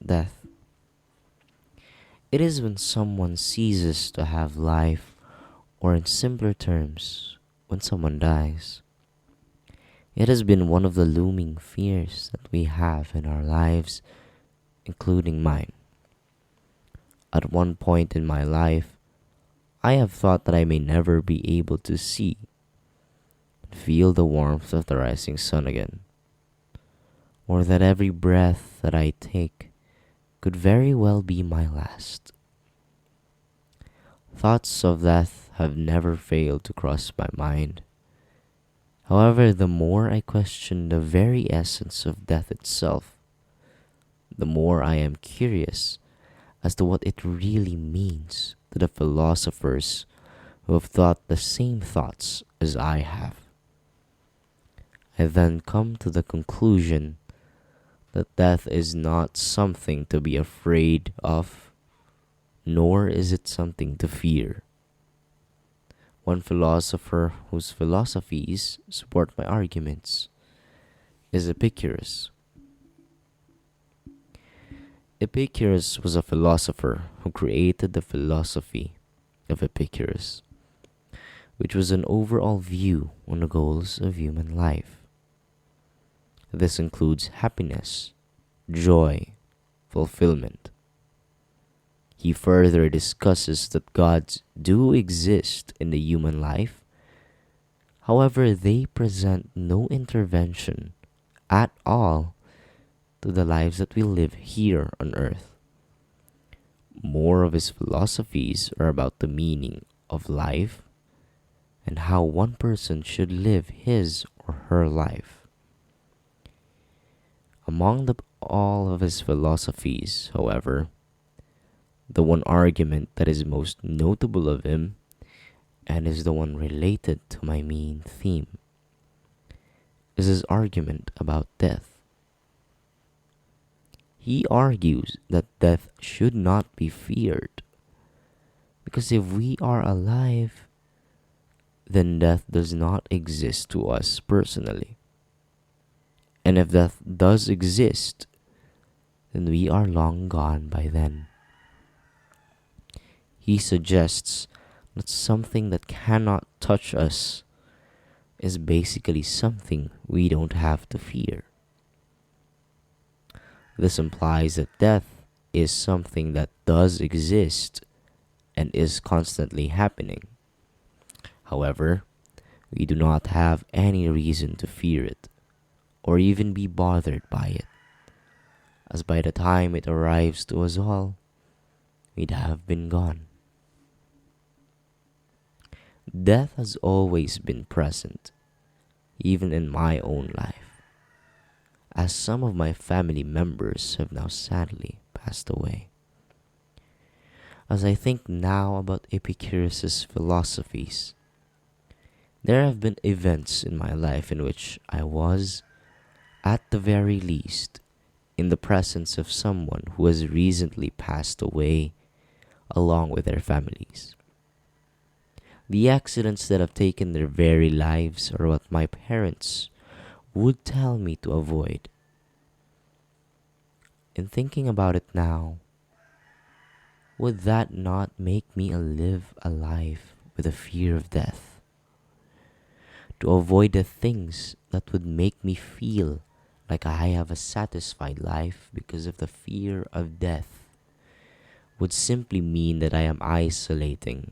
death. It is when someone ceases to have life, or in simpler terms, when someone dies. It has been one of the looming fears that we have in our lives, including mine. At one point in my life, I have thought that I may never be able to see and feel the warmth of the rising sun again, or that every breath that I take could very well be my last. Thoughts of death have never failed to cross my mind. However, the more I question the very essence of death itself, the more I am curious as to what it really means to the philosophers who have thought the same thoughts as I have. I then come to the conclusion that death is not something to be afraid of, nor is it something to fear. One philosopher whose philosophies support my arguments is Epicurus. Epicurus was a philosopher who created the philosophy of Epicurus, which was an overall view on the goals of human life. This includes happiness, joy, fulfillment. He further discusses that gods do exist in the human life. However, they present no intervention at all to the lives that we live here on earth. More of his philosophies are about the meaning of life and how one person should live his or her life. All of his philosophies, however, the one argument that is most notable of him, and is the one related to my main theme, is his argument about death. He argues that death should not be feared, because if we are alive, then death does not exist to us personally. And if death does exist, then we are long gone by then. He suggests that something that cannot touch us is basically something we don't have to fear. This implies that death is something that does exist and is constantly happening. However, we do not have any reason to fear it, or even be bothered by it, as by the time it arrives to us all, we'd have been gone. Death has always been present, even in my own life, as some of my family members have now sadly passed away. As I think now about Epicurus's philosophies, there have been events in my life in which I was, at the very least, in the presence of someone who has recently passed away along with their families. The accidents that have taken their very lives are what my parents would tell me to avoid. In thinking about it now, would that not make me live a life with a fear of death? To avoid the things that would make me feel like I have a satisfied life because of the fear of death would simply mean that I am isolating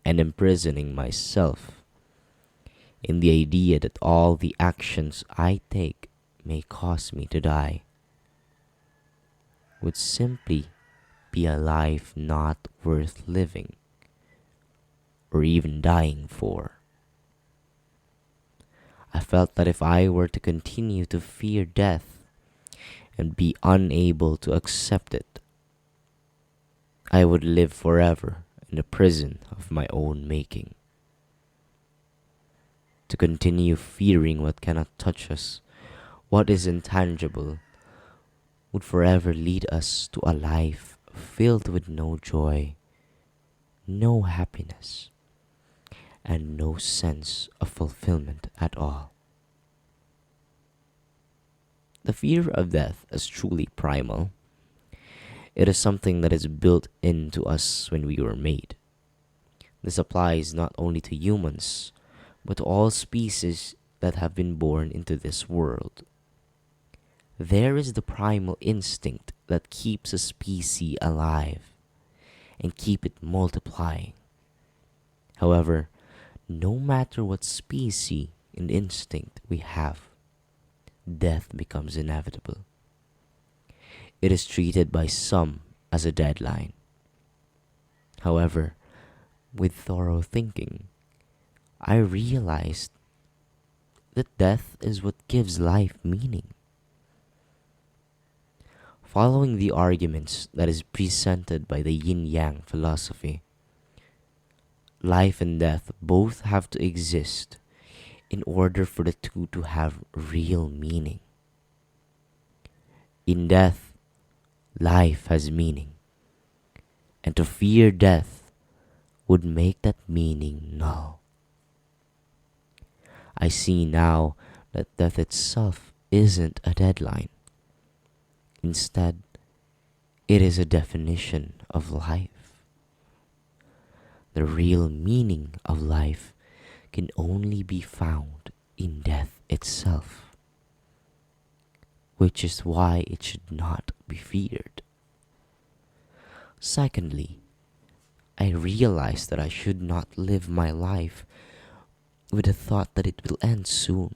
and imprisoning myself in the idea that all the actions I take may cause me to die, would simply be a life not worth living or even dying for. I felt that if I were to continue to fear death and be unable to accept it, I would live forever in a prison of my own making. To continue fearing what cannot touch us, what is intangible, would forever lead us to a life filled with no joy, no happiness, and no sense of fulfillment at all. The fear of death is truly primal, It is something that is built into us when we were made. This applies not only to humans, but to all species that have been born into this world. There is the primal instinct that keeps a species alive and keep it multiplying. However, no matter what species and instinct we have, death becomes inevitable. It is treated by some as a deadline. However, with thorough thinking, I realized that death is what gives life meaning. Following the arguments that is presented by the yin-yang philosophy, life and death both have to exist in order for the two to have real meaning. In death, life has meaning, and to fear death would make that meaning null. I see now that death itself isn't a deadline. Instead, it is a definition of life. The real meaning of life can only be found in death itself, which is why it should not be feared. Secondly, I realized that I should not live my life with the thought that it will end soon,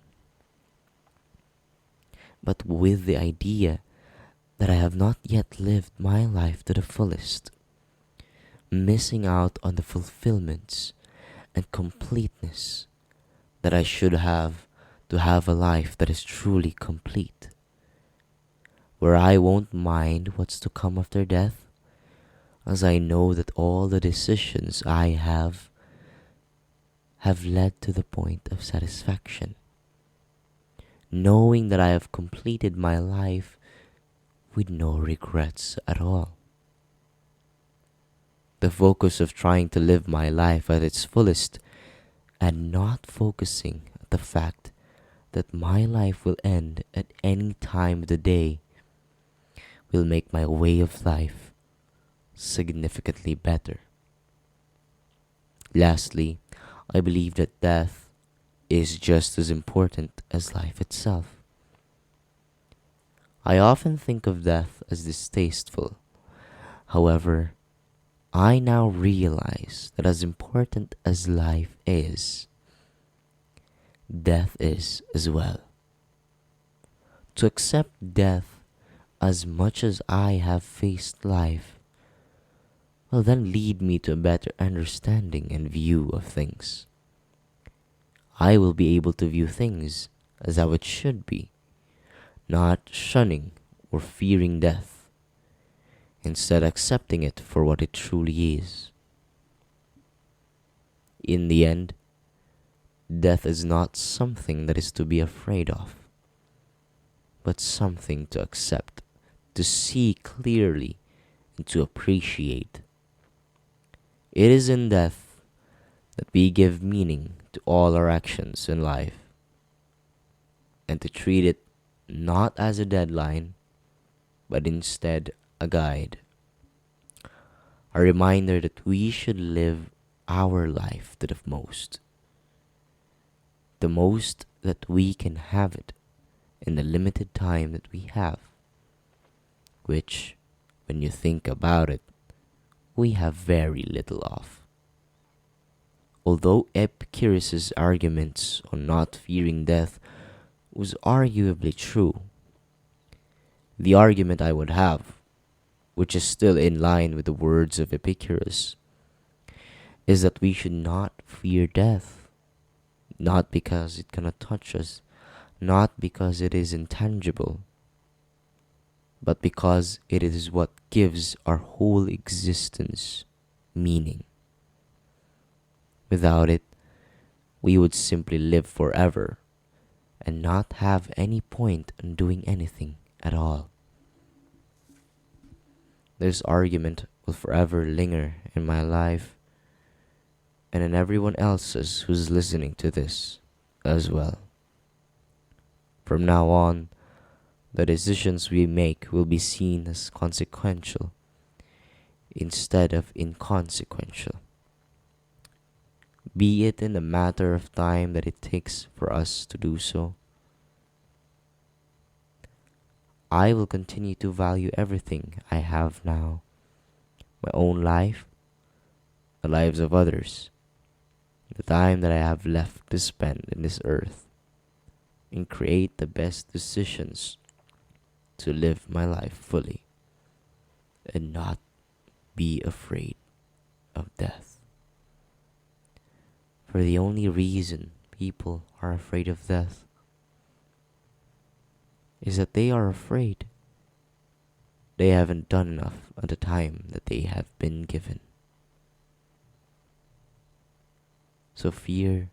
but with the idea that I have not yet lived my life to the fullest, missing out on the fulfillments and completeness that I should have to have a life that is truly complete, where I won't mind what's to come after death, as I know that all the decisions I have led to the point of satisfaction, knowing that I have completed my life with no regrets at all. The focus of trying to live my life at its fullest and not focusing at the fact that my life will end at any time of the day will make my way of life significantly better. Lastly, I believe that death is just as important as life itself. I often think of death as distasteful. However, I now realize that as important as life is, death is as well. To accept death as much as I have faced life will then lead me to a better understanding and view of things. I will be able to view things as how it should be, not shunning or fearing death, instead accepting it for what it truly is. In the end, death is not something that is to be afraid of, but something to accept, to see clearly, and to appreciate. It is in death that we give meaning to all our actions in life, and to treat it not as a deadline, but instead a guide. A reminder that we should live our life to the most that we can have it in the limited time that we have, which, when you think about it, we have very little of. Although Epicurus' arguments on not fearing death was arguably true, the argument I would have, which is still in line with the words of Epicurus, is that we should not fear death, not because it cannot touch us, not because it is intangible, but because it is what gives our whole existence meaning. Without it, we would simply live forever and not have any point in doing anything at all. This argument will forever linger in my life and in everyone else's who's listening to this as well. From now on, the decisions we make will be seen as consequential instead of inconsequential, be it in the matter of time that it takes for us to do so. I will continue to value everything I have now, my own life, the lives of others, the time that I have left to spend in this earth, and create the best decisions to live my life fully and not be afraid of death. For the only reason people are afraid of death is that they are afraid they haven't done enough at the time that they have been given. So fear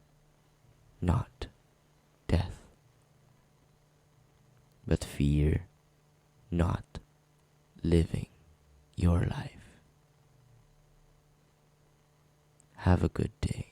not death, but fear not living your life. Have a good day.